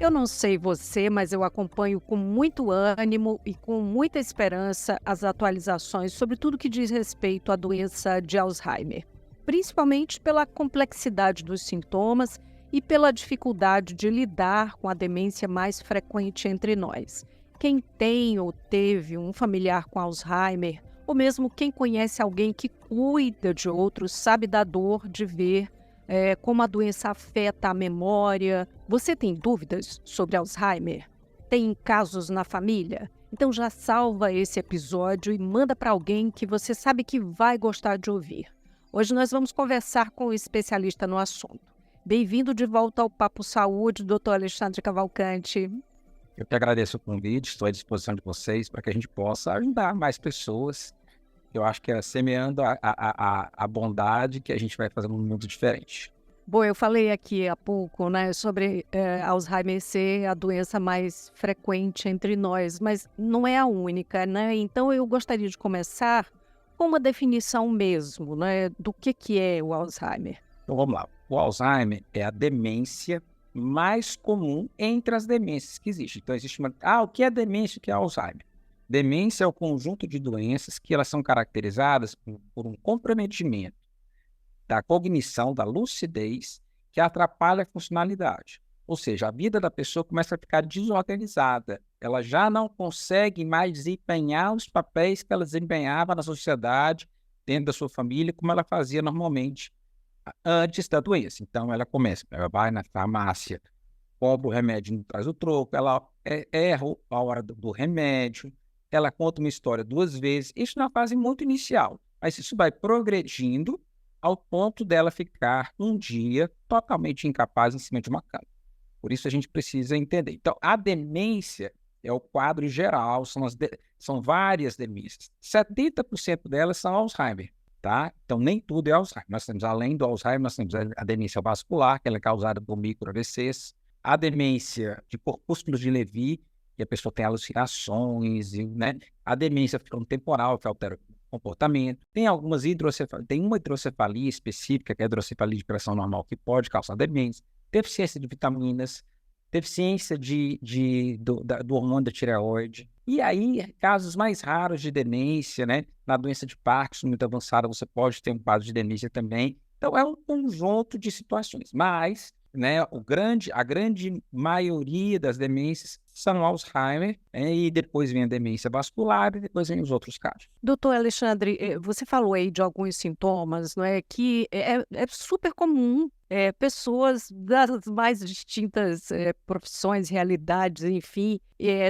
Eu não sei você, mas eu acompanho com muito ânimo e com muita esperança as atualizações sobre tudo que diz respeito à doença de Alzheimer, principalmente pela complexidade dos sintomas e pela dificuldade de lidar com a demência mais frequente entre nós. Quem tem ou teve um familiar com Alzheimer, ou mesmo quem conhece alguém que cuida de outros, sabe da dor de ver como a doença afeta a memória. Você tem dúvidas sobre Alzheimer? Tem casos na família? Então já salva esse episódio e manda para alguém que você sabe que vai gostar de ouvir. Hoje nós vamos conversar com um especialista no assunto. Bem-vindo de volta ao Papo Saúde, Dr. Alexandre Cavalcante. Eu que agradeço o convite, estou à disposição de vocês para que a gente possa ajudar mais pessoas. Eu acho que é semeando a bondade que a gente vai fazer um mundo diferente. Bom, eu falei aqui há pouco, sobre Alzheimer ser a doença mais frequente entre nós, mas não é a única, né? Então eu gostaria de começar com uma definição mesmo, do que é o Alzheimer. Então vamos lá. O Alzheimer é a demência mais comum entre as demências que existem. Então existe o que é demência e o que é Alzheimer? Demência é o conjunto de doenças que elas são caracterizadas por um comprometimento da cognição, da lucidez, que atrapalha a funcionalidade. Ou seja, a vida da pessoa começa a ficar desorganizada. Ela já não consegue mais desempenhar os papéis que ela desempenhava na sociedade, dentro da sua família, como ela fazia normalmente antes da doença. Então, ela vai na farmácia, compra o remédio, não traz o troco, ela erra a hora do remédio, ela conta uma história 2 vezes. Isso na fase muito inicial, mas isso vai progredindo ao ponto dela ficar um dia totalmente incapaz em cima de uma cama. Por isso a gente precisa entender. Então, a demência é o quadro geral, são várias demências. 70% delas são Alzheimer, tá? Então, nem tudo é Alzheimer. Nós temos, além do Alzheimer, nós temos a demência vascular, que ela é causada por micro-AVCs, a demência de corpúsculos de Levy, que a pessoa tem alucinações, a demência frontotemporal, que altera o comportamento. Tem algumas tem uma hidrocefalia específica, que é a hidrocefalia de pressão normal, que pode causar demência, deficiência de vitaminas, deficiência do hormônio da tireoide. E aí, casos mais raros de demência, na doença de Parkinson muito avançada, você pode ter um quadro de demência também. Então, é um conjunto de situações, mas a grande maioria das demências são Alzheimer, e depois vem a demência vascular e depois vem os outros casos. Doutor Alexandre, você falou aí de alguns sintomas, que é super comum, pessoas das mais distintas profissões, realidades, enfim.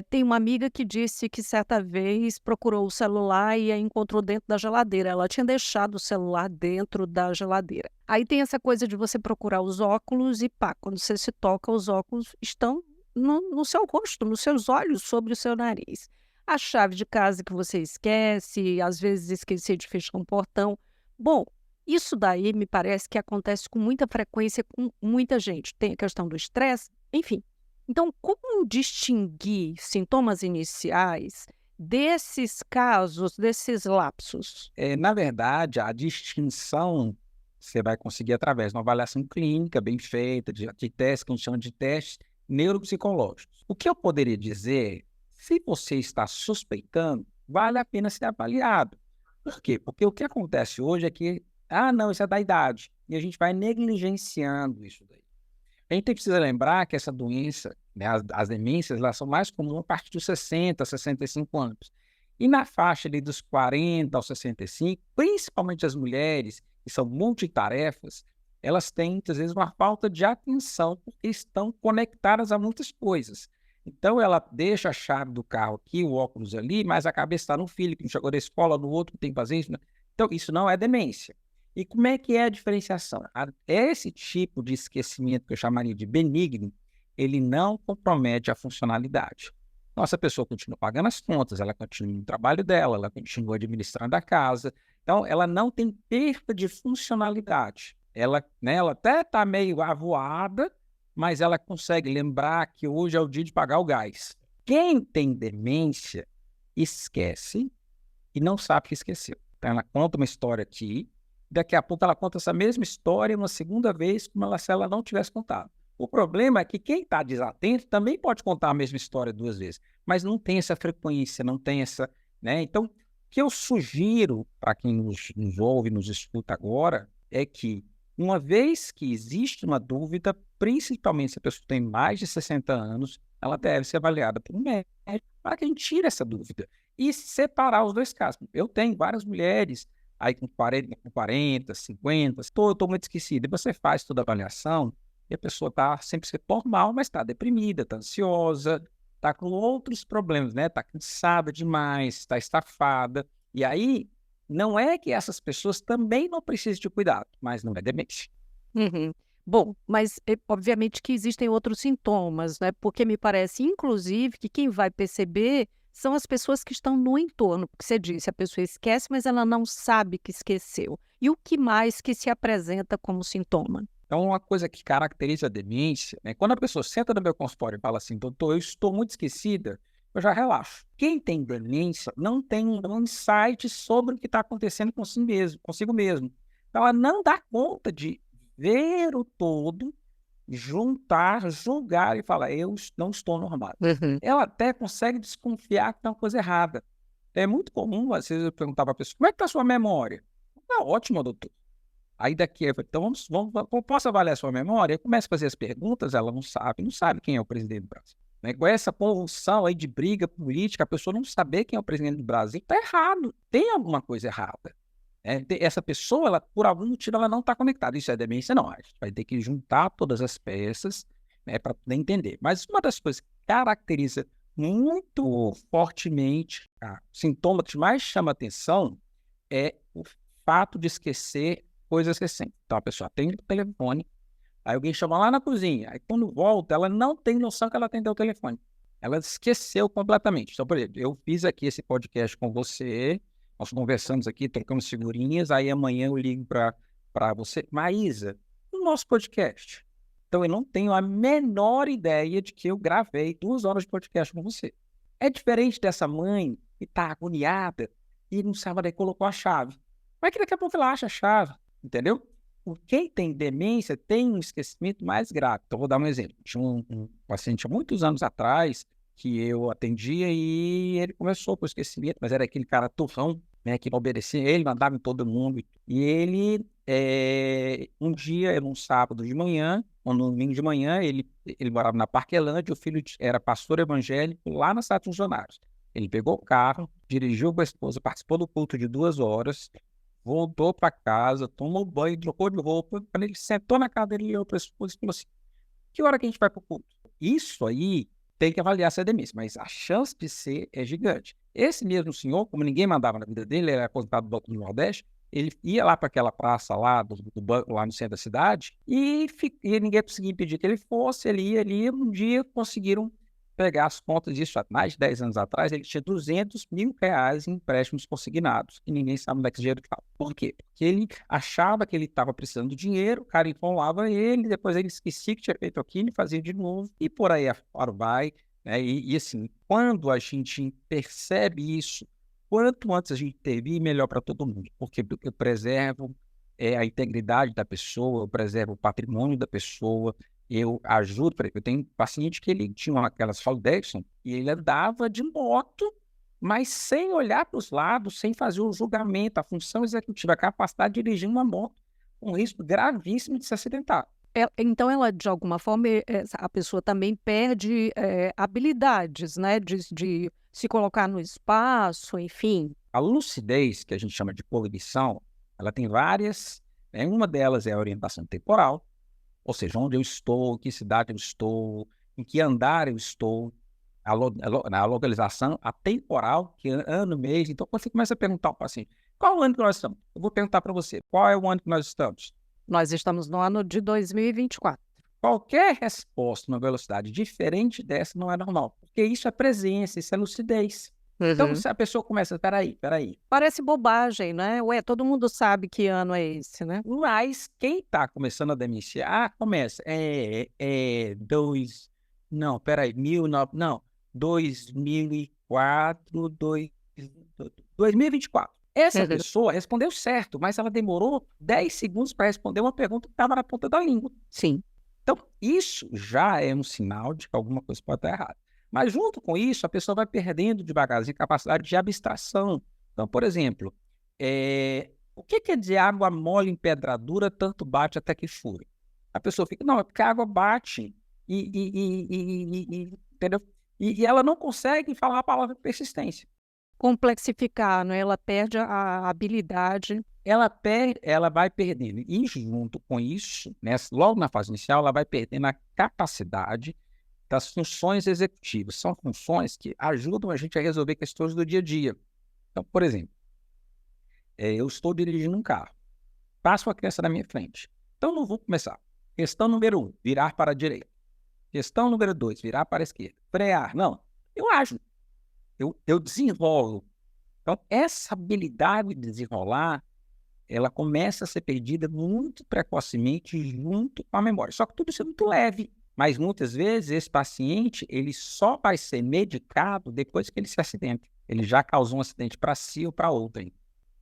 Tem uma amiga que disse que certa vez procurou o celular e a encontrou dentro da geladeira. Ela tinha deixado o celular dentro da geladeira. Aí tem essa coisa de você procurar os óculos e quando você se toca, os óculos estão no seu rosto, nos seus olhos, sobre o seu nariz. A chave de casa que você esquece, às vezes esquecer de fechar um portão. Bom, isso daí me parece que acontece com muita frequência com muita gente. Tem a questão do estresse, enfim. Então, como distinguir sintomas iniciais desses casos, desses lapsos? Na verdade, a distinção você vai conseguir através de uma avaliação clínica bem feita, de testes que a gente chama de testes neuropsicológicos. O que eu poderia dizer, se você está suspeitando, vale a pena ser avaliado. Por quê? Porque o que acontece hoje é que, não, isso é da idade, e a gente vai negligenciando isso daí. A gente precisa lembrar que essa doença, as demências, elas são mais comuns a partir dos 60, 65 anos. E na faixa ali dos 40 aos 65, principalmente as mulheres, que são multitarefas, elas têm, muitas vezes, uma falta de atenção, porque estão conectadas a muitas coisas. Então, ela deixa a chave do carro aqui, o óculos ali, mas a cabeça está no filho, que não chegou da escola, no outro que tem que fazer isso. Então, isso não é demência. E como é que é a diferenciação? Esse tipo de esquecimento, que eu chamaria de benigno, ele não compromete a funcionalidade. Nossa pessoa continua pagando as contas, ela continua no trabalho dela, ela continua administrando a casa. Então, ela não tem perda de funcionalidade. Ela até está meio avoada, mas ela consegue lembrar que hoje é o dia de pagar o gás. Quem tem demência esquece e não sabe que esqueceu. Então, ela conta uma história aqui, daqui a pouco ela conta essa mesma história uma segunda vez, como se ela não tivesse contado. O problema é que quem está desatento também pode contar a mesma história 2 vezes, mas não tem essa frequência, não tem essa, né? Então, o que eu sugiro para quem nos ouve, nos escuta agora, é que, uma vez que existe uma dúvida, principalmente se a pessoa tem mais de 60 anos, ela deve ser avaliada por um médico para que a gente tire essa dúvida e separar os 2 casos. Eu tenho várias mulheres aí com 40, 50, estou muito esquecida. E você faz toda a avaliação e a pessoa está sempre normal, mas está deprimida, está ansiosa, está com outros problemas, né? Está cansada demais, está estafada. E aí, não é que essas pessoas também não precisem de cuidado, mas não é demência. Uhum. Bom, mas obviamente que existem outros sintomas, né? Porque me parece, inclusive, que quem vai perceber são as pessoas que estão no entorno. Porque você disse, a pessoa esquece, mas ela não sabe que esqueceu. E o que mais que se apresenta como sintoma? Então, uma coisa que caracteriza a demência, né? Quando a pessoa senta no meu consultório e fala assim, doutor, eu estou muito esquecida, eu já relaxo. Quem tem demência não tem um insight sobre o que está acontecendo consigo mesmo. Então, ela não dá conta de ver o todo, juntar, julgar e falar, eu não estou normal. Uhum. Ela até consegue desconfiar que tem uma coisa errada. É muito comum, às vezes, eu perguntar para a pessoa, como é que está a sua memória? Está ótima, doutor. Aí daqui, eu falei, então posso avaliar a sua memória? Eu começo a fazer as perguntas, ela não sabe quem é o presidente do Brasil. Né? Com essa convulsão aí de briga política, a pessoa não saber quem é o presidente do Brasil, está errado, tem alguma coisa errada. Essa pessoa, ela, por algum motivo, ela não está conectada. Isso é demência? Não. A gente vai ter que juntar todas as peças, né, para poder entender. Mas uma das coisas que caracteriza muito fortemente o sintoma que mais chama atenção é o fato de esquecer coisas recentes. Então, a pessoa atende o telefone, aí alguém chama lá na cozinha, aí quando volta, ela não tem noção que ela atendeu o telefone. Ela esqueceu completamente. Então, por exemplo, eu fiz aqui esse podcast com você, nós conversamos aqui, trocamos figurinhas, aí amanhã eu ligo para você. Maísa, o nosso podcast. Então, eu não tenho a menor ideia de que eu gravei 2 horas de podcast com você. É diferente dessa mãe que está agoniada e não sabe onde colocou a chave. Mas que daqui a pouco ela acha a chave, entendeu? Quem tem demência tem um esquecimento mais grave. Então, vou dar um exemplo. Tinha um paciente há muitos anos atrás que eu atendia e ele começou com esquecimento, mas era aquele cara turrão, né, que não obedecia, ele mandava em todo mundo. E ele, um dia, num sábado de manhã, ou no domingo de manhã, ele morava na Parquelândia, o filho era pastor evangélico lá na Cidade dos Funcionários. Ele pegou o carro, dirigiu com a esposa, participou do culto de 2 horas, voltou para casa, tomou banho, trocou de roupa. Quando ele sentou na cadeira, ele olhou para a esposa e falou assim, que hora que a gente vai para o culto? Isso aí tem que avaliar se é demência, mas a chance de ser é gigante. Esse mesmo senhor, como ninguém mandava na vida dele, ele era aposentado do Banco do Nordeste, ele ia lá para aquela praça lá do banco, lá no centro da cidade, e ninguém conseguia impedir que ele fosse, ele ia, um dia conseguiram pegar as contas disso há mais de 10 anos atrás, ele tinha R$200 mil em empréstimos consignados, e ninguém sabe onde é que esse dinheiro estava. Por quê? Porque ele achava que ele estava precisando de dinheiro, o cara enrolava ele, depois ele esquecia que tinha feito aquilo, fazia de novo, e por aí afora vai, né? E assim, quando a gente percebe isso, quanto antes a gente intervir, melhor para todo mundo, porque eu preservo a integridade da pessoa, eu preservo o patrimônio da pessoa, eu ajudo, por exemplo, eu tenho um paciente que ele tinha aquelas Harley Davidson e ele andava de moto, mas sem olhar para os lados, sem fazer o julgamento, a função executiva, a capacidade de dirigir uma moto, um risco gravíssimo de se acidentar. Então, ela, de alguma forma, a pessoa também perde habilidades, né? De se colocar no espaço, enfim. A lucidez, que a gente chama de cognição, ela tem várias, né? Uma delas é a orientação temporal, ou seja, onde eu estou, em que cidade eu estou, em que andar eu estou, na localização, a temporal, que é ano, mês. Então, quando você começa a perguntar ao paciente, qual o ano que nós estamos? Eu vou perguntar para você, qual é o ano que nós estamos? Nós estamos no ano de 2024. Qualquer resposta numa velocidade diferente dessa não é normal, porque isso é presença, isso é lucidez. Então, se a pessoa começa, peraí. Parece bobagem, né? Ué, todo mundo sabe que ano é esse, né? Mas quem está começando a demenciar, começa, não, peraí, 2004, 2024. Essa pessoa respondeu certo, mas ela demorou 10 segundos para responder uma pergunta que estava na ponta da língua. Sim. Então, isso já é um sinal de que alguma coisa pode estar errada. Mas, junto com isso, a pessoa vai perdendo devagarzinho capacidade de abstração. Então, por exemplo, o que quer dizer água mole em pedra dura, tanto bate até que fura? A pessoa fica, não, é porque a água bate entendeu? E ela não consegue falar a palavra persistência. Complexificar, né? Ela perde a habilidade. Ela vai perdendo. E junto com isso, né, logo na fase inicial, ela vai perdendo a capacidade das funções executivas. São funções que ajudam a gente a resolver questões do dia a dia. Então, por exemplo, eu estou dirigindo um carro, passa uma criança na minha frente. Então, não vou começar. Questão número 1, virar para a direita. Questão número 2, virar para a esquerda. Frear. Não, eu ajo. Eu desenrolo. Então, essa habilidade de desenrolar, ela começa a ser perdida muito precocemente junto com a memória. Só que tudo isso é muito leve. Mas muitas vezes esse paciente ele só vai ser medicado depois que ele se acidenta. Ele já causou um acidente para si ou para outrem.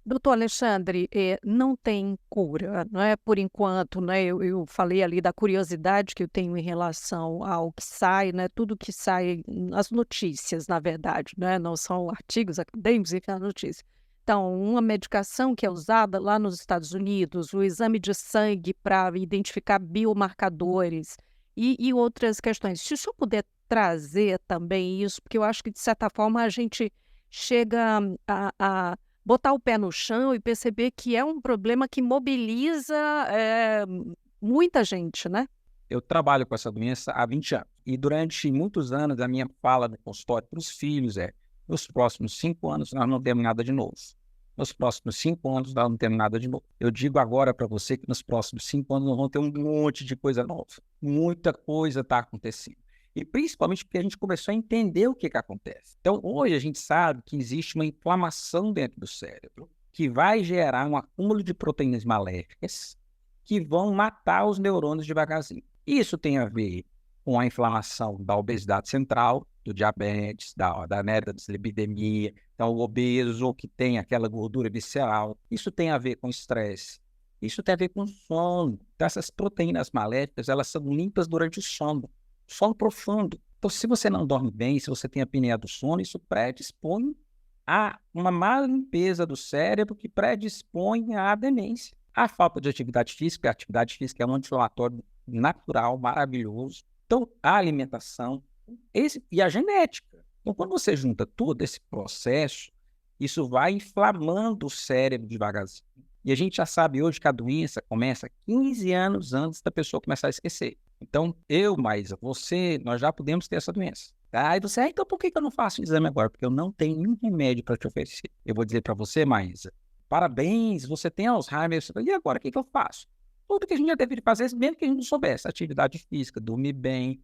Doutor Alexandre, não tem cura, não é? Por enquanto, né? Eu falei ali da curiosidade que eu tenho em relação ao que sai, né? Tudo que sai, as notícias, na verdade, né? Não são artigos acadêmicos, enfim, as notícias. Então, uma medicação que é usada lá nos Estados Unidos, o exame de sangue para identificar biomarcadores e outras questões. Se o senhor puder trazer também isso, porque eu acho que, de certa forma, a gente chega a botar o pé no chão e perceber que é um problema que mobiliza muita gente, né? Eu trabalho com essa doença há 20 anos. E durante muitos anos, a minha fala no consultório para os filhos nos próximos 5 anos nós não temos nada de novo. Nos próximos 5 anos nós não temos nada de novo. Eu digo agora para você que nos próximos 5 anos nós vamos ter um monte de coisa nova. Muita coisa está acontecendo. E principalmente porque a gente começou a entender o que acontece. Então, hoje a gente sabe que existe uma inflamação dentro do cérebro que vai gerar um acúmulo de proteínas maléficas que vão matar os neurônios devagarzinho. Isso tem a ver com a inflamação da obesidade central, do diabetes, da dislipidemia, então o obeso que tem aquela gordura visceral. Isso tem a ver com estresse. Isso tem a ver com sono. Então, essas proteínas maléficas, elas são limpas durante o sono profundo. Então, se você não dorme bem, se você tem apneia do sono, isso predispõe a uma má limpeza do cérebro que predispõe à demência. A falta de atividade física, a atividade física é um anti-inflamatório natural, maravilhoso. Então, a alimentação e a genética. Então, quando você junta todo esse processo, isso vai inflamando o cérebro devagarzinho. E a gente já sabe hoje que a doença começa 15 anos antes da pessoa começar a esquecer. Então, Maísa, você, nós já podemos ter essa doença. Aí você, então por que eu não faço o exame agora? Porque eu não tenho nenhum remédio para te oferecer. Eu vou dizer para você, Maísa, parabéns, você tem Alzheimer. E agora, o que eu faço? Tudo que a gente já deveria fazer, mesmo que a gente não soubesse. Atividade física, dormir bem,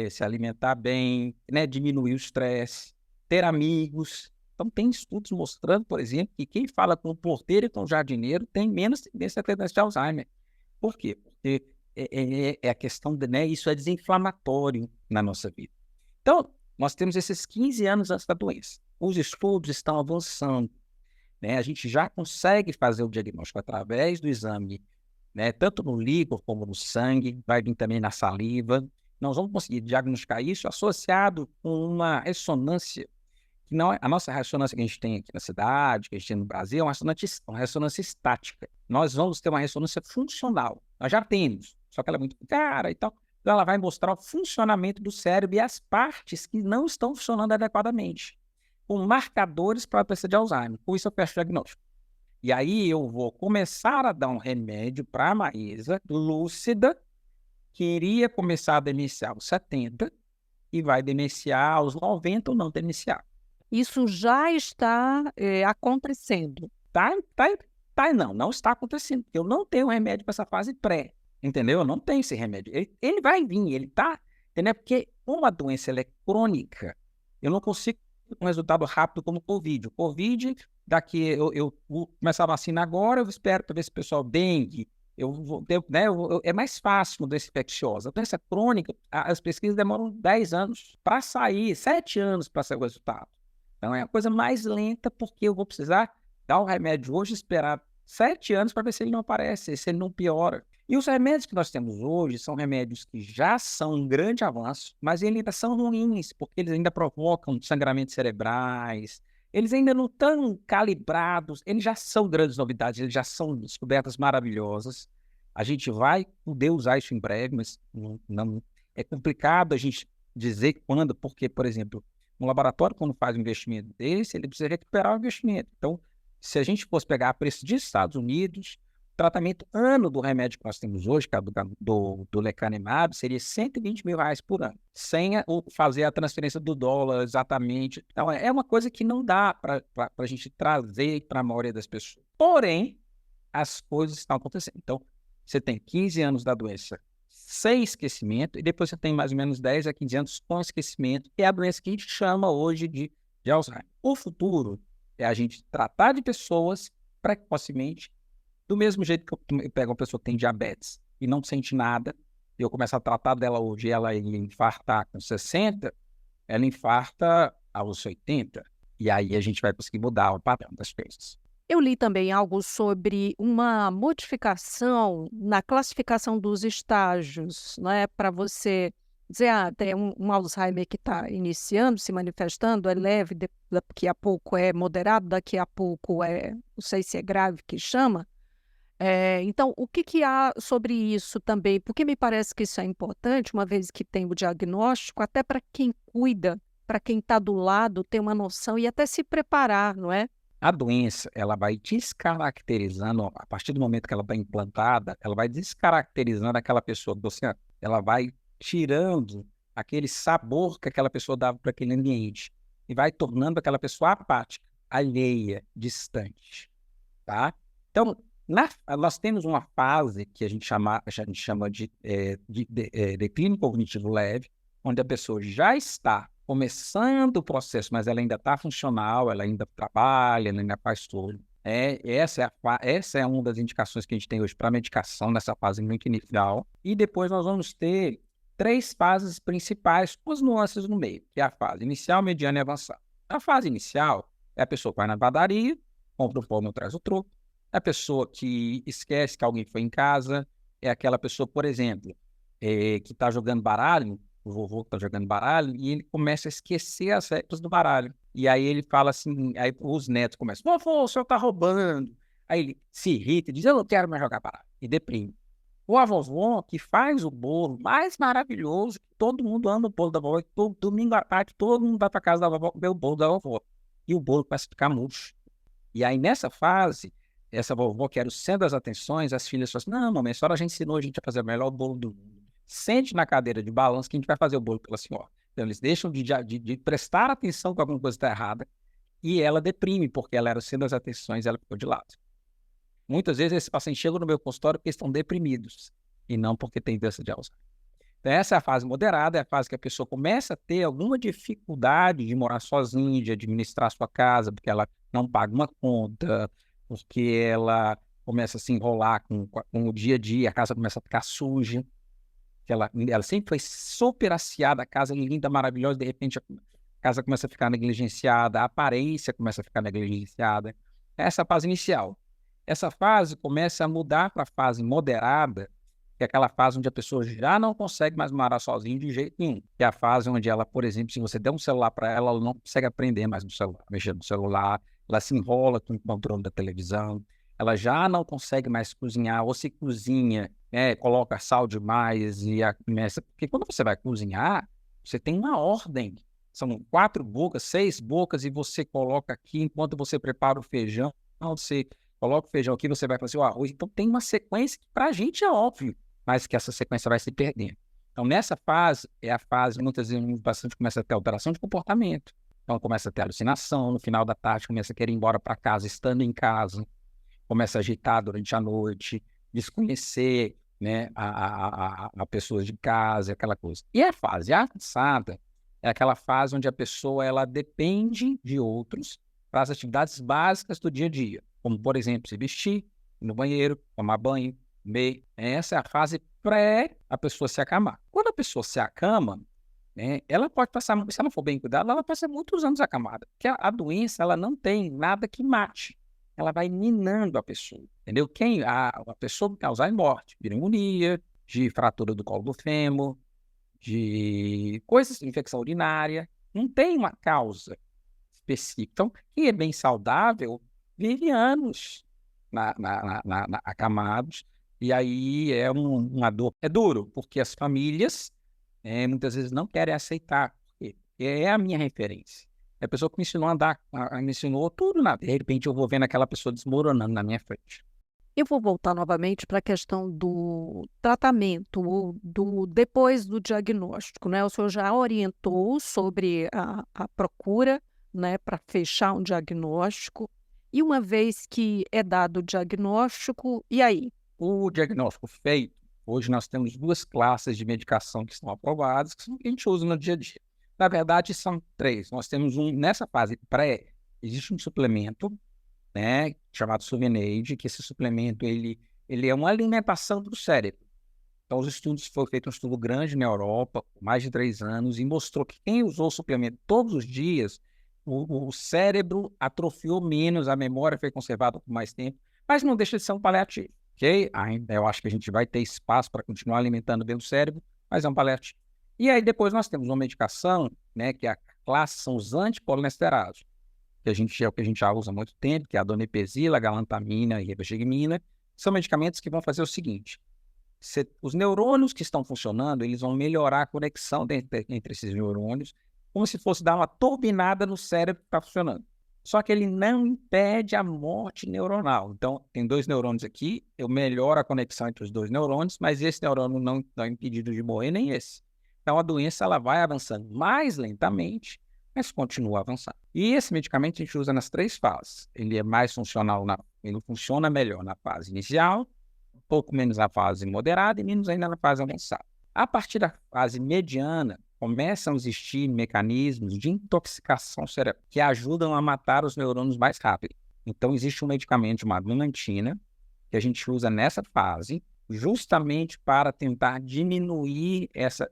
se alimentar bem, né, diminuir o estresse, ter amigos. Então, tem estudos mostrando, por exemplo, que quem fala com o porteiro e com o jardineiro tem menos tendência a ter doença de Alzheimer. Por quê? Porque a questão né, isso é desinflamatório na nossa vida. Então, nós temos esses 15 anos antes da doença. Os estudos estão avançando. Né? A gente já consegue fazer o diagnóstico através do exame, né? Tanto no líquor como no sangue, vai vir também na saliva. Nós vamos conseguir diagnosticar isso associado com uma ressonância, que não é a nossa ressonância que a gente tem aqui na cidade, que a gente tem no Brasil, é uma ressonância estática. Nós vamos ter uma ressonância funcional. Nós já temos, só que ela é muito cara e tal. Então, ela vai mostrar o funcionamento do cérebro e as partes que não estão funcionando adequadamente, com marcadores para a doença de Alzheimer. Com isso, eu fecho o diagnóstico. E aí, eu vou começar a dar um remédio para a Maísa, lúcida, que iria começar a demenciar aos 70 e vai demenciar aos 90 ou não demenciar. Isso já está acontecendo. Não está acontecendo. Eu não tenho remédio para essa fase pré, entendeu? Eu não tenho esse remédio. Ele vai vir, ele está, entendeu? Porque uma doença ela é crônica, eu não consigo um resultado rápido como o Covid. O Covid, daqui eu vou começar a vacina agora, eu espero para ver se o pessoal dengue, eu vou ter, né? É mais fácil uma doença infecciosa. A doença crônica, as pesquisas demoram 10 anos para sair, 7 anos para sair o resultado. Então, é a coisa mais lenta, porque eu vou precisar dar o remédio hoje e esperar 7 anos para ver se ele não aparece, se ele não piora. E os remédios que nós temos hoje são remédios que já são um grande avanço, mas eles ainda são ruins, porque eles ainda provocam sangramentos cerebrais, eles ainda não estão calibrados, eles já são grandes novidades, eles já são descobertas maravilhosas. A gente vai poder usar isso em breve, mas não é complicado a gente dizer quando, porque, por exemplo, um laboratório, quando faz um investimento desse, ele precisa recuperar o investimento. Então, se a gente fosse pegar a preço dos Estados Unidos, o tratamento ano do remédio que nós temos hoje, que é do lecanemab, seria R$ 120.000 por ano, sem fazer a transferência do dólar exatamente. Então, é uma coisa que não dá para a gente trazer para a maioria das pessoas. Porém, as coisas estão acontecendo. Então, você tem 15 anos da doença sem esquecimento, e depois você tem mais ou menos 10 a 15 anos com esquecimento, que é a doença que a gente chama hoje de Alzheimer. O futuro é a gente tratar de pessoas precocemente, do mesmo jeito que eu pego uma pessoa que tem diabetes e não sente nada, e eu começo a tratar dela hoje, ela ia infartar com 60, ela infarta aos 80, e aí a gente vai conseguir mudar o padrão das coisas. Eu li também algo sobre uma modificação na classificação dos estágios, né, para você dizer, tem um Alzheimer que está iniciando, se manifestando, é leve, daqui a pouco é moderado, daqui a pouco não sei se é grave que chama. Então, o que há sobre isso também? Porque me parece que isso é importante, uma vez que tem o diagnóstico, até para quem cuida, para quem está do lado, ter uma noção e até se preparar, não é? A doença, ela vai descaracterizando, a partir do momento que ela está implantada, ela vai descaracterizando aquela pessoa, ela vai tirando aquele sabor que aquela pessoa dava para aquele ambiente e vai tornando aquela pessoa apática, alheia, distante, tá? Então, nós temos uma fase que a gente chama de declínio cognitivo leve, onde a pessoa já está começando o processo, mas ela ainda está funcional, ela ainda trabalha, ela ainda faz tudo. Essa é uma das indicações que a gente tem hoje para medicação nessa fase muito inicial. E depois nós vamos ter 3 fases principais, com as nuances no meio, que é a fase inicial, mediana e avançada. A fase inicial é a pessoa que vai na padaria, compra o pão, não traz o troco. É a pessoa que esquece que alguém foi em casa. É aquela pessoa, por exemplo, que está jogando baralho, o vovô que está jogando baralho, e ele começa a esquecer as regras do baralho. E aí ele fala assim, aí os netos começam, vovô, o senhor está roubando. Aí ele se irrita e diz, eu não quero mais jogar baralho. E deprime. O avô que faz o bolo mais maravilhoso, todo mundo ama o bolo da vovó, todo domingo à tarde todo mundo vai para casa da vovó comer o bolo da vovó. E o bolo começa a ficar murcho. E aí nessa fase, essa vovó que era o centro das atenções, as filhas falam assim, não, mamãe, a senhora já ensinou a gente a fazer o melhor bolo do mundo. Sente na cadeira de balanço que a gente vai fazer o bolo pela senhora. Então, eles deixam de prestar atenção que alguma coisa está errada e ela deprime, porque ela era o centro das atenções e ela ficou de lado. Muitas vezes, esses pacientes chegam no meu consultório porque estão deprimidos e não porque têm doença de Alzheimer. Então, essa é a fase moderada, é a fase que a pessoa começa a ter alguma dificuldade de morar sozinha, de administrar a sua casa, porque ela não paga uma conta, porque ela começa a se enrolar com o dia a dia, a casa começa a ficar suja. Ela sempre foi super aciada, a casa linda, maravilhosa, de repente a casa começa a ficar negligenciada, a aparência começa a ficar negligenciada. Essa é a fase inicial. Essa fase começa a mudar para a fase moderada, que é aquela fase onde a pessoa já não consegue mais morar sozinha de jeito nenhum. Que é a fase onde ela, por exemplo, se você der um celular para ela, ela não consegue aprender mais no celular, mexer no celular, ela se enrola com o controle da televisão, ela já não consegue mais cozinhar, ou se cozinha, coloca sal demais e começa... Porque quando você vai cozinhar, você tem uma ordem. São 4 bocas, 6 bocas, e você coloca aqui, enquanto você prepara o feijão, você coloca o feijão aqui, você vai fazer o arroz. Então tem uma sequência que para a gente é óbvio, mas que essa sequência vai se perdendo. Então nessa fase, é a fase, muitas vezes o paciente começa a ter alteração de comportamento, então começa a ter alucinação, no final da tarde começa a querer ir embora para casa, estando em casa, começa a agitar durante a noite, desconhecer, né, a pessoas de casa, aquela coisa. E a fase avançada é aquela fase onde a pessoa ela depende de outros para as atividades básicas do dia a dia, como, por exemplo, se vestir, ir no banheiro, tomar banho, comer. Essa é a fase pré a pessoa se acamar. Quando a pessoa se acama, né, ela pode passar, se ela for bem cuidada, ela passa muitos anos acamada, porque a doença ela não tem nada que mate. ela vai minando a pessoa, entendeu? A pessoa que causar morte, pneumonia, de fratura do colo do fêmur, de coisas, infecção urinária, não tem uma causa específica. Então, quem é bem saudável vive anos acamados, e aí é uma dor. É duro, porque as famílias muitas vezes não querem aceitar, porque é a minha referência. É a pessoa que me ensinou a andar, me ensinou tudo, de repente eu vou vendo aquela pessoa desmoronando na minha frente. Eu vou voltar novamente para a questão do tratamento, ou depois do diagnóstico, né? O senhor já orientou sobre a procura, né, para fechar um diagnóstico. E uma vez que é dado o diagnóstico, e aí? O diagnóstico feito, hoje nós temos 2 classes de medicação que estão aprovadas, que são que a gente usa no dia a dia. Na verdade, são 3. Nós temos nessa fase pré, existe um suplemento, né, chamado Suvenaid, que esse suplemento ele é uma alimentação do cérebro. Então, foi feito um estudo grande na Europa, por mais de 3 anos, e mostrou que quem usou o suplemento todos os dias, o cérebro atrofiou menos, a memória foi conservada por mais tempo, mas não deixa de ser um paliativo, ok? Ainda eu acho que a gente vai ter espaço para continuar alimentando bem o cérebro, mas é um paliativo. E aí depois nós temos uma medicação, né, que a classe são os anticolinesterados, que é o que a gente já usa há muito tempo, que é a donepezila, a galantamina e a ribagigmina. São medicamentos que vão fazer o seguinte: os neurônios que estão funcionando, eles vão melhorar a conexão entre esses neurônios, como se fosse dar uma turbinada no cérebro que está funcionando. Só que ele não impede a morte neuronal. Então, tem 2 neurônios aqui, eu melhoro a conexão entre os 2 neurônios, mas esse neurônio não está impedido de morrer, nem esse. Então, a doença ela vai avançando mais lentamente, mas continua avançando. E esse medicamento a gente usa nas 3 fases. Ele é mais funcional, ele funciona melhor na fase inicial, um pouco menos na fase moderada e menos ainda na fase avançada. A partir da fase mediana, começam a existir mecanismos de intoxicação cerebral que ajudam a matar os neurônios mais rápido. Então, existe um medicamento chamado memantina, que a gente usa nessa fase, justamente para tentar diminuir essa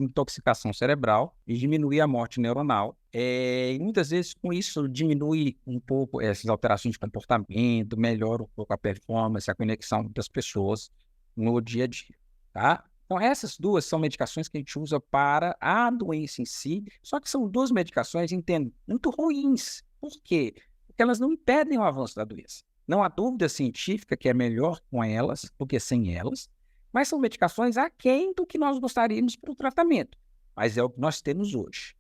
intoxicação cerebral e diminuir a morte neuronal. E muitas vezes, com isso, diminui um pouco essas alterações de comportamento, melhora um pouco a performance, a conexão das pessoas no dia a dia, tá? Então, essas 2 são medicações que a gente usa para a doença em si, só que são 2 medicações, entendo, muito ruins. Por quê? Porque elas não impedem o avanço da doença. Não há dúvida científica que é melhor com elas do que sem elas, mas são medicações aquém do que nós gostaríamos para o tratamento. Mas é o que nós temos hoje.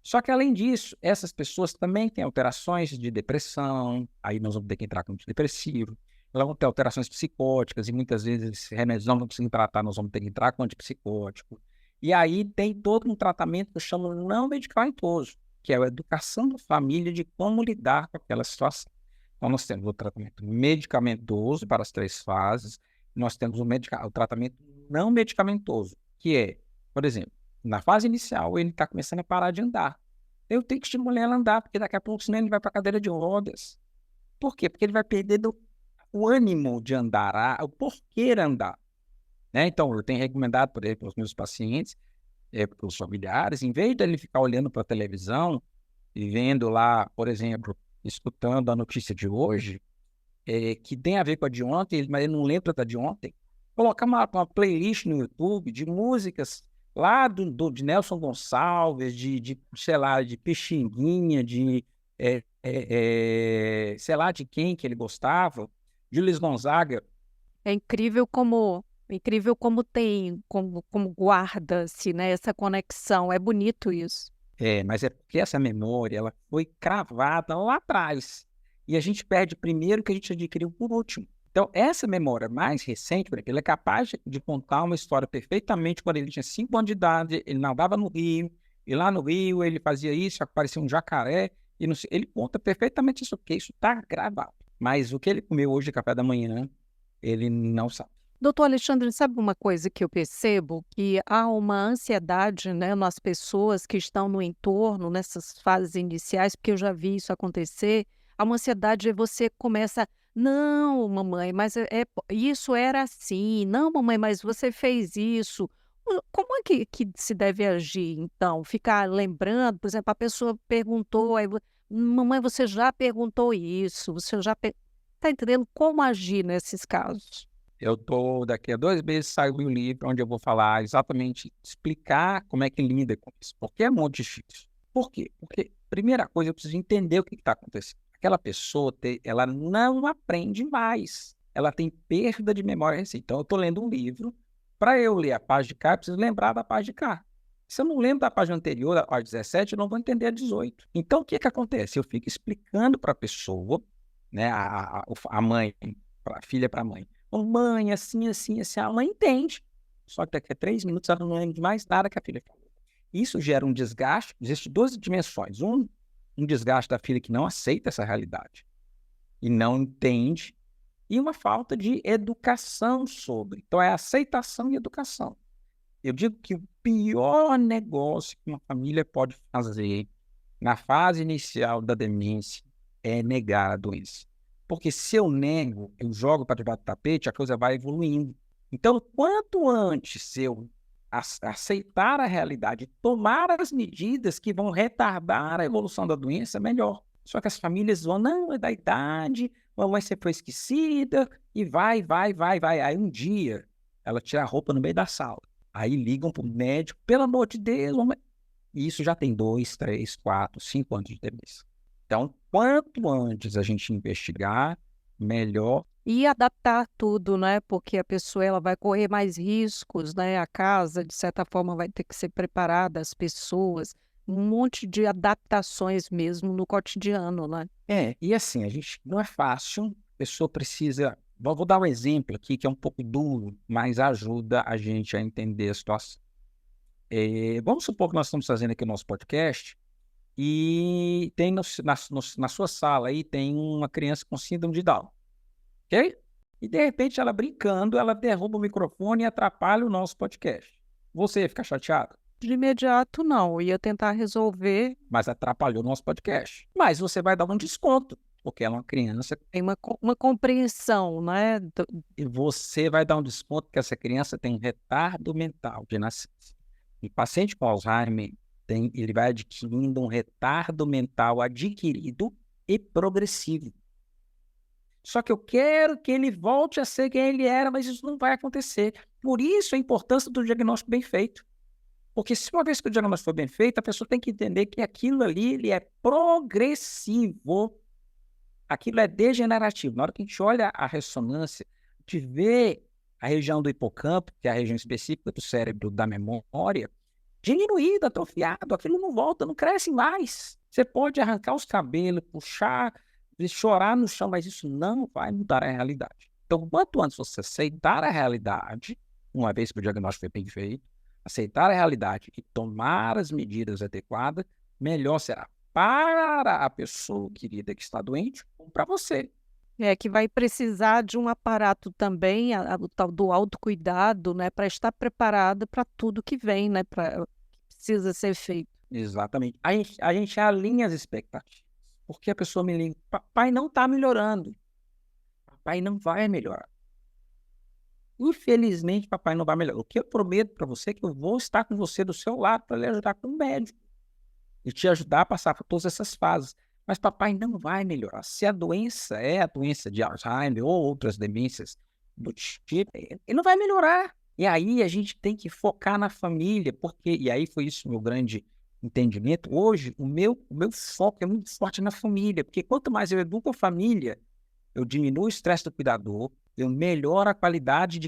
Só que, além disso, essas pessoas também têm alterações de depressão, aí nós vamos ter que entrar com antidepressivo, elas vão ter alterações psicóticas, e muitas vezes esses remédios não vão conseguir tratar, nós vamos ter que entrar com antipsicótico. E aí tem todo um tratamento que eu chamo não medicamentoso, que é a educação da família de como lidar com aquela situação. Então, nós temos o tratamento medicamentoso para as 3 fases, nós temos o tratamento não medicamentoso, que é, por exemplo, na fase inicial, ele está começando a parar de andar. Eu tenho que estimular ele a andar, porque daqui a pouco, senão ele vai para a cadeira de rodas. Por quê? Porque ele vai perder o ânimo de andar, o porquê andar. Né? Então, eu tenho recomendado, por exemplo, para os meus pacientes, para os familiares, em vez de ele ficar olhando para a televisão e vendo lá, por exemplo, escutando a notícia de hoje, que tem a ver com a de ontem, mas ele não lembra da de ontem, colocar uma playlist no YouTube de músicas lá de Nelson Gonçalves, sei lá, de Pixinguinha, sei lá de quem que ele gostava, de Luiz Gonzaga. É incrível como tem, como guarda-se, né, essa conexão. É bonito isso. Mas é porque essa memória ela foi cravada lá atrás. E a gente perde primeiro que a gente adquiriu por último. Então, essa memória mais recente, por exemplo, ele é capaz de contar uma história perfeitamente quando ele tinha 5 anos de idade, ele nadava no rio, e lá no rio ele fazia isso, aparecia um jacaré, e não sei, ele conta perfeitamente isso, porque isso está gravado. Mas o que ele comeu hoje de café da manhã, ele não sabe. Doutor Alexandre, sabe uma coisa que eu percebo? Que há uma ansiedade, né, nas pessoas que estão no entorno, nessas fases iniciais, porque eu já vi isso acontecer. Há uma ansiedade e você começa, não, mamãe, mas isso era assim. Não, mamãe, mas você fez isso. Como é que se deve agir, então? Ficar lembrando, por exemplo, a pessoa perguntou, aí mamãe, você já perguntou isso, você já está entendendo como agir nesses casos? Daqui a 2 meses sai o livro onde eu vou falar exatamente, explicar como é que lida com isso, porque é muito difícil. Por quê? Porque, primeira coisa, eu preciso entender o que está acontecendo. Aquela pessoa, ela não aprende mais, ela tem perda de memória recente. Então, eu estou lendo um livro, para eu ler a página de cá, eu preciso lembrar da página de cá. Se eu não lembro da página anterior, da página 17, eu não vou entender a 18. Então, o que acontece? Eu fico explicando para a pessoa, né, a mãe, a filha para a mãe. Ô, mãe, assim, assim, assim. A mãe entende. Só que daqui a 3 minutos ela não lembra de mais nada que a filha falou. Isso gera um desgaste. Existem 2 dimensões. Um desgaste da filha que não aceita essa realidade e não entende, e uma falta de educação sobre. Então, é aceitação e educação. Eu digo que o pior negócio que uma família pode fazer na fase inicial da demência é negar a doença. Porque se eu nego, eu jogo para debaixo do tapete, a coisa vai evoluindo. Então, quanto antes eu aceitar a realidade, tomar as medidas que vão retardar a evolução da doença, melhor. Só que as famílias vão, não, é da idade, mamãe sempre foi esquecida, e vai. Aí um dia, ela tira a roupa no meio da sala. Aí ligam para o médico, pelo amor de Deus, mamãe. E isso já tem 2, 3, 4, 5 anos de demência. Então, quanto antes a gente investigar, melhor. E adaptar tudo, né? Porque a pessoa ela vai correr mais riscos, né? A casa, de certa forma, vai ter que ser preparada, as pessoas, um monte de adaptações mesmo no cotidiano, né? E assim, a gente não é fácil, a pessoa precisa. Vou dar um exemplo aqui que é um pouco duro, mas ajuda a gente a entender a situação. Vamos supor que nós estamos fazendo aqui o nosso podcast e tem na sua sala aí tem uma criança com síndrome de Down, ok? E de repente ela brincando, ela derruba o microfone e atrapalha o nosso podcast. Você ia ficar chateado? De imediato, não. Eu ia tentar resolver. Mas atrapalhou o nosso podcast. Mas você vai dar um desconto, porque ela é uma criança. Tem uma compreensão, né? E você vai dar um desconto porque essa criança tem retardo mental de nascença. E paciente com Alzheimer, ele vai adquirindo um retardo mental adquirido e progressivo. Só que eu quero que ele volte a ser quem ele era, mas isso não vai acontecer. Por isso a importância do diagnóstico bem feito. Porque se uma vez que o diagnóstico for bem feito, a pessoa tem que entender que aquilo ali ele é progressivo, aquilo é degenerativo. Na hora que a gente olha a ressonância, a gente vê a região do hipocampo, que é a região específica do cérebro da memória, diminuído, atrofiado, aquilo não volta, não cresce mais. Você pode arrancar os cabelos, puxar, chorar no chão, mas isso não vai mudar a realidade. Então, quanto antes você aceitar a realidade, uma vez que o diagnóstico foi bem feito, aceitar a realidade e tomar as medidas adequadas, melhor será para a pessoa querida que está doente ou para você. Que vai precisar de um aparato também, o tal do autocuidado, né? Para estar preparada para tudo que vem, né? Que precisa ser feito. Exatamente. A gente alinha as expectativas. Porque a pessoa me liga, papai não está melhorando. Papai não vai melhorar. Infelizmente, papai não vai melhorar. O que eu prometo para você é que eu vou estar com você do seu lado para lhe ajudar com o médico. E te ajudar a passar por todas essas fases. Mas papai não vai melhorar. Se a doença é a doença de Alzheimer ou outras demências do tipo, ele não vai melhorar. E aí a gente tem que focar na família, porque, e aí foi isso o meu grande entendimento. Hoje, o meu foco é muito forte na família, porque quanto mais eu educo a família, eu diminuo o estresse do cuidador, eu melhoro a qualidade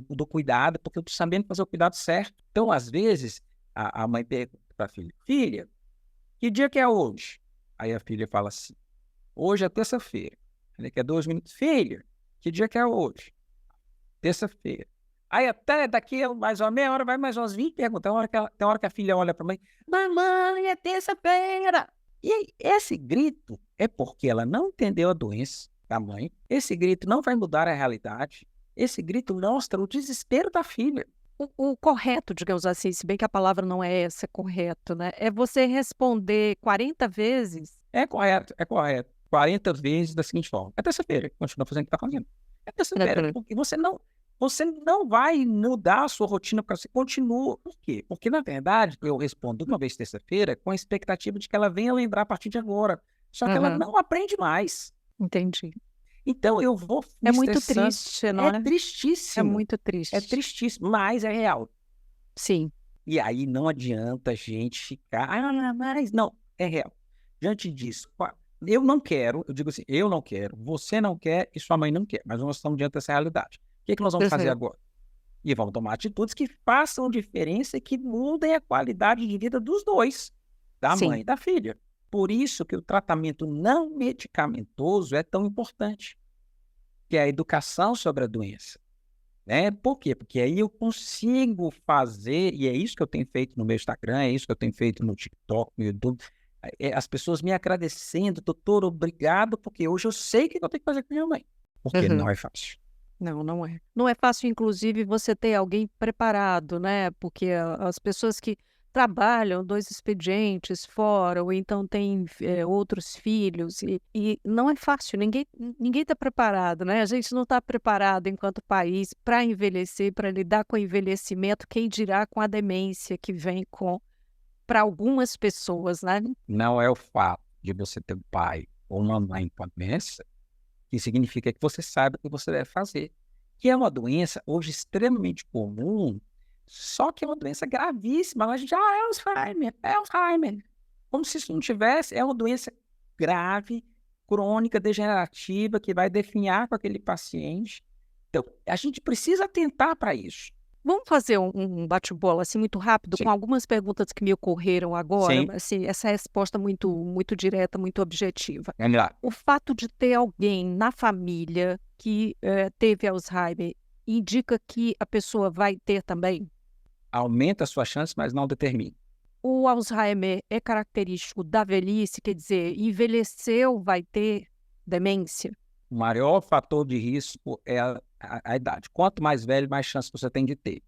do cuidado, porque eu estou sabendo fazer o cuidado certo. Então, às vezes, a mãe pergunta para a filha, filha, que dia que é hoje? Aí a filha fala assim, hoje é terça-feira. Ela quer 2 minutos. Filha, que dia que é hoje? Terça-feira. Aí até daqui a mais uma meia hora, vai mais umas 20 perguntas. Tem hora que a filha olha para a mãe, mamãe, é terça-feira. E aí, esse grito é porque ela não entendeu a doença da mãe. Esse grito não vai mudar a realidade. Esse grito mostra o desespero da filha. O correto, digamos assim, se bem que a palavra não é essa, correto, né? É você responder 40 vezes? É correto. 40 vezes da seguinte forma. É terça-feira, continua fazendo o que está fazendo. É terça-feira, porque você não... você não vai mudar a sua rotina para você continua. Por quê? Porque, na verdade, eu respondo uma vez terça-feira com a expectativa de que ela venha lembrar a partir de agora. Só que ela Aham, não aprende mais. entendi. Então, eu vou me É muito estressando. triste, não É é? É tristíssimo. muito É triste. tristíssimo, mas é real. Sim. E aí não adianta a gente ficar, mas não, é real. Diante disso, eu não quero, eu digo assim, eu não quero, você não quer e sua mãe não quer, mas nós estamos diante dessa realidade. O que é que nós vamos fazer Aham, agora? E vamos tomar atitudes que façam diferença e que mudem a qualidade de vida dos dois, da sim. mãe e da filha. Por isso que o tratamento não medicamentoso é tão importante, que é a educação sobre a doença. Né? Por quê? Porque aí eu consigo fazer, e é isso que eu tenho feito no meu Instagram, é isso que eu tenho feito no TikTok, no YouTube, as pessoas me agradecendo, doutor, obrigado, porque hoje eu sei o que eu tenho que fazer com minha mãe. Porque não Aham. é fácil. Não, não é. Não é fácil, inclusive, você ter alguém preparado, né? Porque as pessoas que trabalham 2 expedientes fora, ou então têm outros filhos, e não é fácil, ninguém está preparado, né? A gente não está preparado enquanto país para envelhecer, para lidar com o envelhecimento, quem dirá com a demência que vem com para algumas pessoas, né? Não é o fato de você ter um pai ou uma mãe com a doença que significa que você sabe o que você deve fazer. Que é uma doença hoje extremamente comum, só que é uma doença gravíssima. A gente, é Alzheimer, é Alzheimer. Como se isso não tivesse, é uma doença grave, crônica, degenerativa, que vai definhar com aquele paciente. Então, a gente precisa atentar para isso. Vamos fazer um bate-bola, assim, muito rápido, Sim, com algumas perguntas que me ocorreram agora, sim, assim, essa resposta muito direta, muito objetiva. vamos lá. O fato de ter alguém na família que teve Alzheimer indica que a pessoa vai ter também? Aumenta a sua chance, mas não determina. O Alzheimer é característico da velhice, quer dizer, envelheceu, vai ter demência? O maior fator de risco é a idade. Quanto mais velho, mais chance você tem de ter.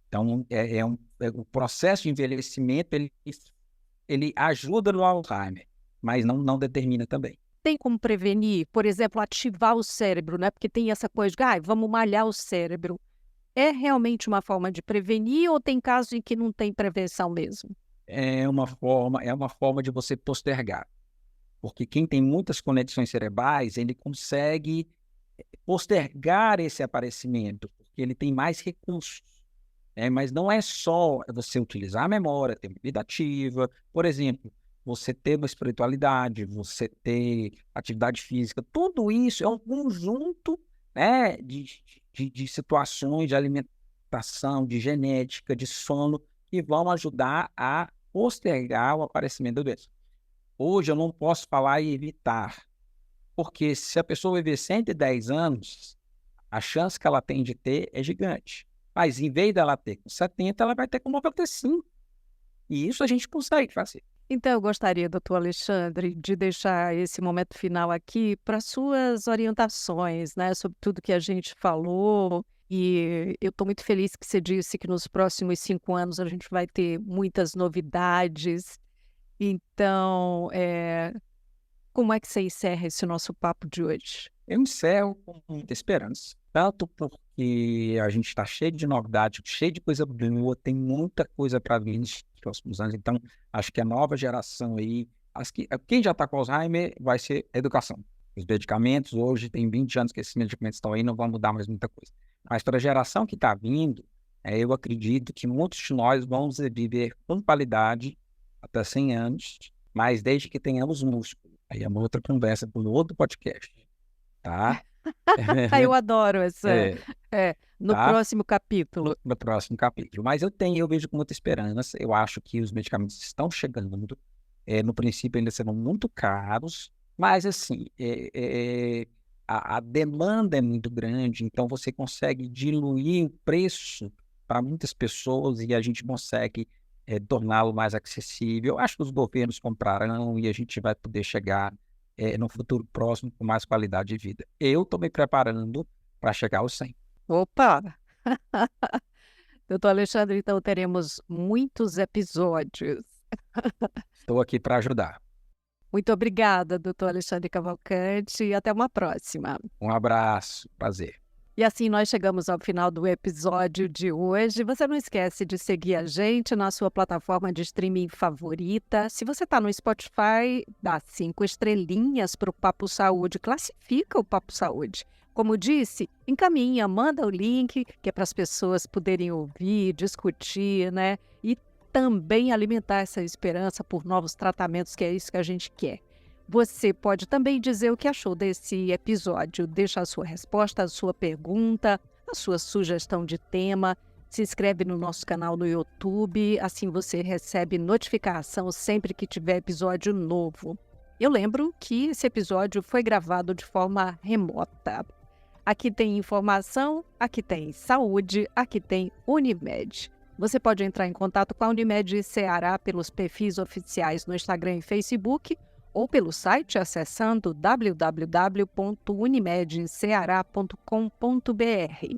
Então, o processo de envelhecimento, ele ajuda no Alzheimer, mas não determina também. Tem como prevenir, por exemplo, ativar o cérebro, né? Porque tem essa coisa de, vamos malhar o cérebro. É realmente uma forma de prevenir ou tem casos em que não tem prevenção mesmo? É uma forma de você postergar, porque quem tem muitas conexões cerebrais, ele consegue postergar esse aparecimento, porque ele tem mais recursos. Mas não é só você utilizar a memória, ter uma vida ativa, por exemplo, você ter uma espiritualidade, você ter atividade física, tudo isso é um conjunto, né, de situações de alimentação, de genética, de sono, que vão ajudar a postergar o aparecimento da doença. Hoje eu não posso falar e evitar, porque se a pessoa viver 110 anos, a chance que ela tem de ter é gigante. Mas em vez dela ter com 70, ela vai ter com 95. E isso a gente consegue fazer. Então, eu gostaria, doutor Alexandre, de deixar esse momento final aqui para suas orientações, né, sobre tudo que a gente falou. E eu estou muito feliz que você disse que nos próximos 5 anos a gente vai ter muitas novidades. Então, como é que você encerra esse nosso papo de hoje? Eu encerro com muita esperança. Tanto porque a gente está cheio de novidade, cheio de coisa boa, tem muita coisa para vir nos próximos anos. Então, acho que a nova geração aí, quem já está com Alzheimer vai ser educação. Os medicamentos, hoje tem 20 anos que esses medicamentos estão aí, não vão mudar mais muita coisa. Mas para a geração que está vindo, eu acredito que muitos de nós vamos viver com qualidade até 100 anos, mas desde que tenhamos músculo. Aí é uma outra conversa para um outro podcast, tá? Eu adoro essa. É, No tá? próximo capítulo. No próximo capítulo. Mas eu vejo com muita esperança. Eu acho que os medicamentos estão chegando. No princípio ainda serão muito caros, mas assim, a demanda é muito grande, então você consegue diluir o preço para muitas pessoas e a gente consegue torná-lo mais acessível. Eu acho que os governos comprarão e a gente vai poder chegar no futuro próximo com mais qualidade de vida. Eu estou me preparando para chegar aos 100. Opa! Doutor Alexandre, então teremos muitos episódios. Estou aqui para ajudar. Muito obrigada, doutor Alexandre Cavalcante, e até uma próxima. Um abraço, prazer. E assim nós chegamos ao final do episódio de hoje. Você não esquece de seguir a gente na sua plataforma de streaming favorita. Se você está no Spotify, dá 5 estrelinhas para o Papo Saúde, classifica o Papo Saúde. Como disse, encaminha, manda o link, que é para as pessoas poderem ouvir, discutir, né? E também alimentar essa esperança por novos tratamentos, que é isso que a gente quer. Você pode também dizer o que achou desse episódio. Deixa a sua resposta, a sua pergunta, a sua sugestão de tema. Se inscreve no nosso canal no YouTube, assim você recebe notificação sempre que tiver episódio novo. Eu lembro que esse episódio foi gravado de forma remota. Aqui tem informação, aqui tem saúde, aqui tem Unimed. Você pode entrar em contato com a Unimed Ceará pelos perfis oficiais no Instagram e Facebook, ou pelo site acessando www.unimedceara.com.br.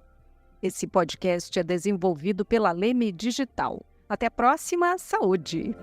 Esse podcast é desenvolvido pela Leme Digital. Até a próxima, saúde!